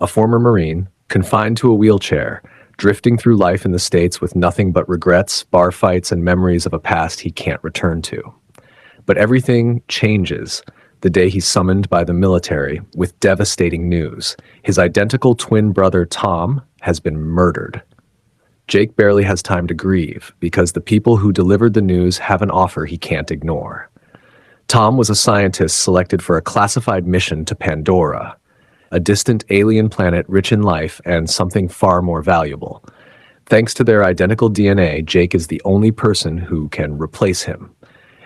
a former Marine, confined to a wheelchair, drifting through life in the States with nothing but regrets, bar fights, and memories of a past he can't return to. But everything changes the day he's summoned by the military with devastating news. His identical twin brother, Tom, has been murdered. Jake barely has time to grieve because the people who delivered the news have an offer he can't ignore. Tom was a scientist selected for a classified mission to Pandora, a distant alien planet rich in life and something far more valuable. Thanks to their identical DNA, Jake is the only person who can replace him.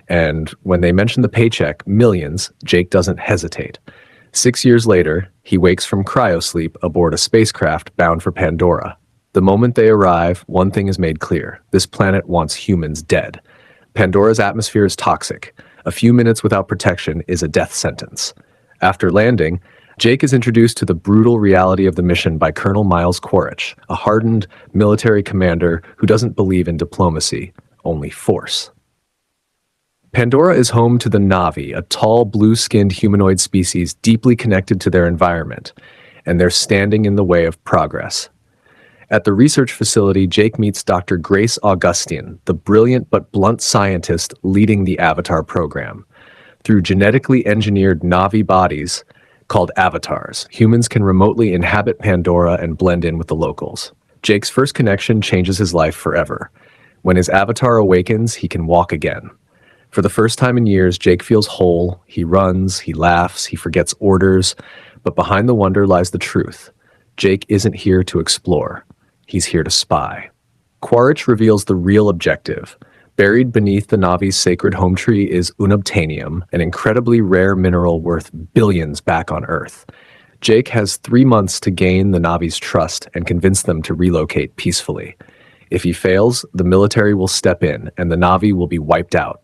And when they mention the paycheck, millions, Jake doesn't hesitate. 6 years later, he wakes from cryosleep aboard a spacecraft bound for Pandora. The moment they arrive, one thing is made clear. This planet wants humans dead. Pandora's atmosphere is toxic. A few minutes without protection is a death sentence. After landing, Jake is introduced to the brutal reality of the mission by Colonel Miles Quaritch, a hardened military commander who doesn't believe in diplomacy, only force. Pandora is home to the Na'vi, a tall, blue-skinned humanoid species deeply connected to their environment, and they're standing in the way of progress. At the research facility, Jake meets Dr. Grace Augustine, the brilliant but blunt scientist leading the Avatar program. Through genetically engineered Na'vi bodies, called avatars, humans can remotely inhabit Pandora and blend in with the locals. Jake's first connection changes his life forever. When his avatar awakens, he can walk again. For the first time in years, Jake feels whole. He runs, he laughs, he forgets orders, but behind the wonder lies the truth. Jake isn't here to explore. He's here to spy. Quaritch reveals the real objective. Buried beneath the Na'vi's sacred home tree is unobtainium, an incredibly rare mineral worth billions back on Earth. Jake has 3 months to gain the Na'vi's trust and convince them to relocate peacefully. If he fails, the military will step in and the Na'vi will be wiped out.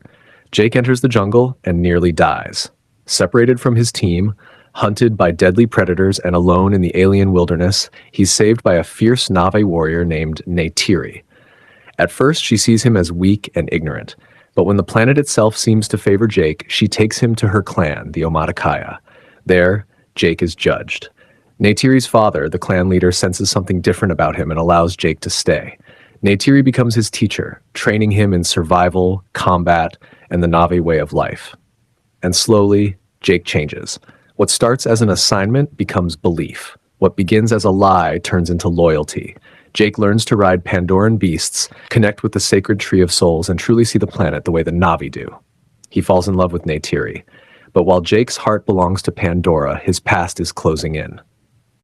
Jake enters the jungle and nearly dies. Separated from his team, hunted by deadly predators and alone in the alien wilderness, he's saved by a fierce Na'vi warrior named Neytiri. At first, she sees him as weak and ignorant, but when the planet itself seems to favor Jake, she takes him to her clan, the Omaticaya. There, Jake is judged. Neytiri's father, the clan leader, senses something different about him and allows Jake to stay. Neytiri becomes his teacher, training him in survival, combat, and the Na'vi way of life. And slowly, Jake changes. What starts as an assignment becomes belief. What begins as a lie turns into loyalty. Jake learns to ride Pandoran beasts, connect with the sacred tree of souls, and truly see the planet the way the Na'vi do. He falls in love with Neytiri. But while Jake's heart belongs to Pandora, his past is closing in.